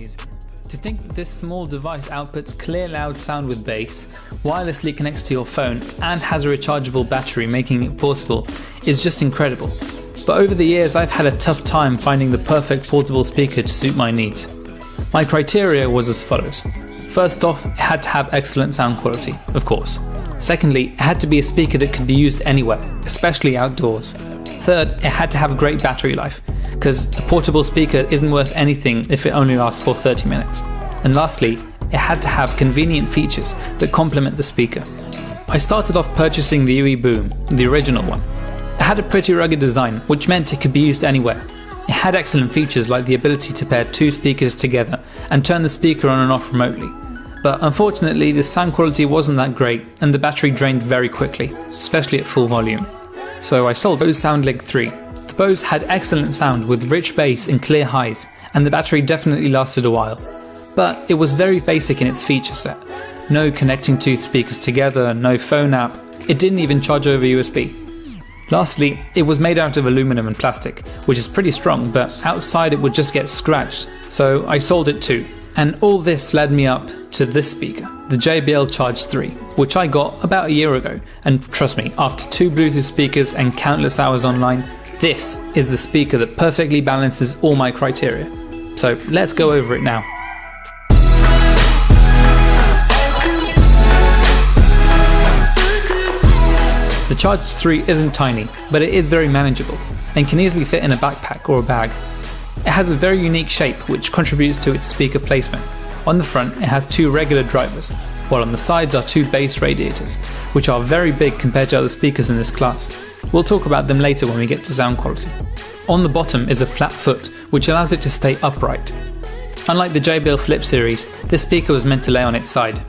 amazing. To think that this small device outputs clear loud sound with bass, wirelessly connects to your phone and has a rechargeable battery making it portable is just incredible. But over the years I've had a tough time finding the perfect portable speaker to suit my needs. My criteria was as follows. First off, it had to have excellent sound quality, of course. Secondly, it had to be a speaker that could be used anywhere, especially outdoors. Third, it had to have great battery life, because a portable speaker isn't worth anything if it only lasts for 30 minutes. And lastly, it had to have convenient features that complement the speaker. I started off purchasing the UE Boom, the original one. It had a pretty rugged design, which meant it could be used anywhere. It had excellent features like the ability to pair two speakers together and turn the speaker on and off remotely. But unfortunately, the sound quality wasn't that great and the battery drained very quickly, especially at full volume. So I sold Bose SoundLink 3. The Bose had excellent sound with rich bass and clear highs, and the battery definitely lasted a while. But it was very basic in its feature set. No connecting two speakers together, no phone app, it didn't even charge over USB. Lastly, it was made out of aluminum and plastic, which is pretty strong, but outside it would just get scratched, so I sold it too. And all this led me up to this speaker, the JBL Charge 3, which I got about a year ago, and trust me, after 2 Bluetooth speakers and countless hours online, this is the speaker that perfectly balances all my criteria. So let's go over it now. The Charge 3 isn't tiny, but it is very manageable and can easily fit in a backpack or a bag. It has a very unique shape which contributes to its speaker placement. On the front it has 2 regular drivers, while on the sides are 2 bass radiators, which are very big compared to other speakers in this class. We'll talk about them later when we get to sound quality. On the bottom is a flat foot, which allows it to stay upright. Unlike the JBL Flip series, this speaker was meant to lay on its side.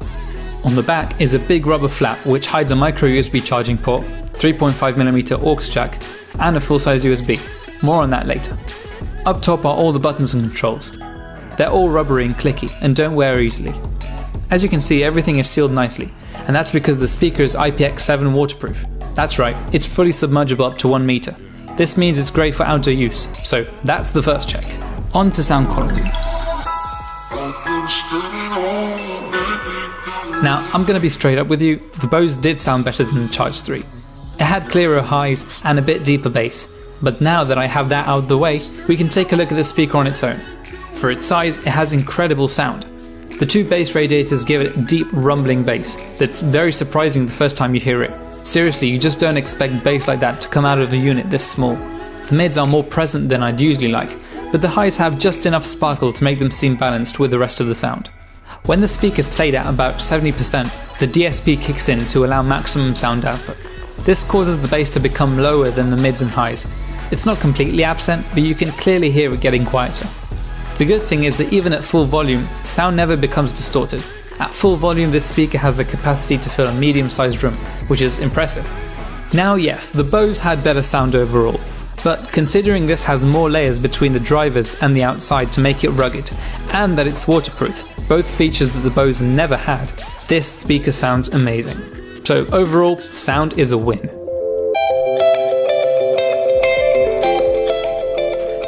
On the back is a big rubber flap which hides a micro USB charging port, 3.5mm aux jack, and a full-size USB. More on that later. Up top are all the buttons and controls. They're all rubbery and clicky and don't wear easily. As you can see, everything is sealed nicely, and that's because the speaker is IPX7 waterproof. That's right, it's fully submergible up to 1 meter. This means it's great for outdoor use, so that's the first check. On to sound quality. Now, I'm going to be straight up with you, the Bose did sound better than the Charge 3. It had clearer highs and a bit deeper bass, but now that I have that out of the way, we can take a look at the speaker on its own. For its size, it has incredible sound. The 2 bass radiators give it a deep rumbling bass that's very surprising the first time you hear it. Seriously, you just don't expect bass like that to come out of a unit this small. The mids are more present than I'd usually like, but the highs have just enough sparkle to make them seem balanced with the rest of the sound. When the speaker's played at about 70%, the DSP kicks in to allow maximum sound output. This causes the bass to become lower than the mids and highs. It's not completely absent, but you can clearly hear it getting quieter. The good thing is that even at full volume, sound never becomes distorted. At full volume, this speaker has the capacity to fill a medium-sized room, which is impressive. Now yes, the Bose had better sound overall, but considering this has more layers between the drivers and the outside to make it rugged, and that it's waterproof, both features that the Bose never had, this speaker sounds amazing. So overall, sound is a win.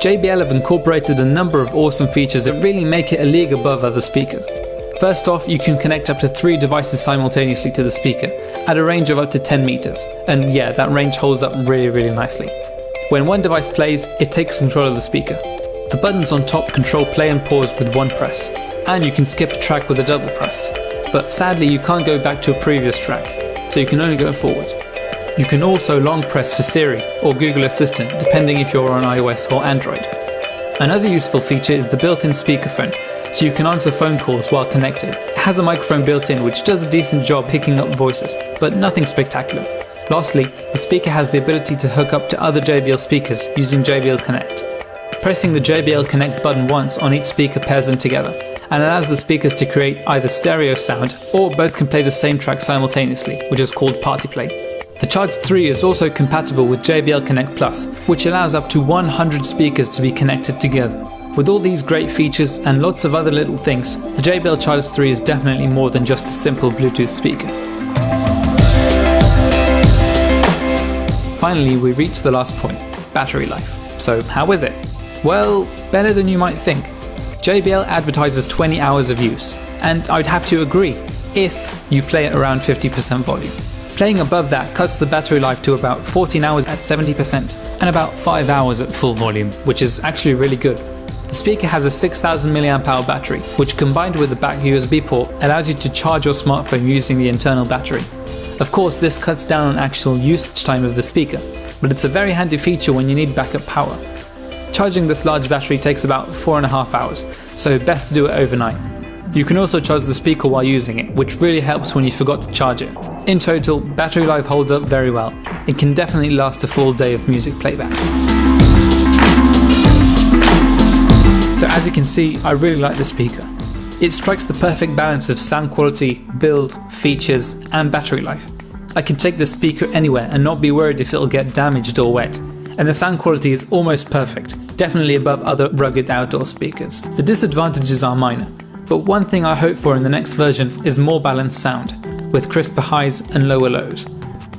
JBL have incorporated a number of awesome features that really make it a league above other speakers. First off, you can connect up to 3 devices simultaneously to the speaker, at a range of up to 10 meters, and yeah, that range holds up really nicely. When one device plays, it takes control of the speaker. The buttons on top control play and pause with one press, and you can skip a track with a double press. But sadly, you can't go back to a previous track, so you can only go forwards. You can also long press for Siri or Google Assistant, depending if you're on iOS or Android. Another useful feature is the built-in speakerphone, so you can answer phone calls while connected. It has a microphone built in which does a decent job picking up voices, but nothing spectacular. Lastly, the speaker has the ability to hook up to other JBL speakers using JBL Connect. Pressing the JBL Connect button once on each speaker pairs them together, and allows the speakers to create either stereo sound or both can play the same track simultaneously, which is called Party Play. The Charge 3 is also compatible with JBL Connect Plus, which allows up to 100 speakers to be connected together. With all these great features and lots of other little things, the JBL Charge 3 is definitely more than just a simple Bluetooth speaker. Finally, we reach the last point, battery life. So how is it? Well, better than you might think. JBL advertises 20 hours of use, and I'd have to agree, if you play at around 50% volume. Playing above that cuts the battery life to about 14 hours at 70% and about 5 hours at full volume, which is actually really good. The speaker has a 6000 mAh battery, which combined with the back USB port allows you to charge your smartphone using the internal battery. Of course, this cuts down on actual usage time of the speaker, but it's a very handy feature when you need backup power. Charging this large battery takes about 4.5 hours, so best to do it overnight. You can also charge the speaker while using it, which really helps when you forgot to charge it. In total, battery life holds up very well. It can definitely last a full day of music playback. So as you can see, I really like the speaker. It strikes the perfect balance of sound quality, build, features, and battery life. I can take the speaker anywhere and not be worried if it'll get damaged or wet. And the sound quality is almost perfect, definitely above other rugged outdoor speakers. The disadvantages are minor, but one thing I hope for in the next version is more balanced sound, with crisper highs and lower lows.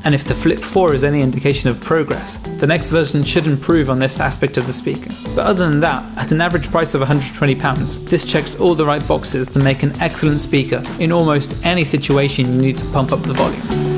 And if the Flip 4 is any indication of progress, the next version should improve on this aspect of the speaker. But other than that, at an average price of £120, this checks all the right boxes to make an excellent speaker in almost any situation you need to pump up the volume.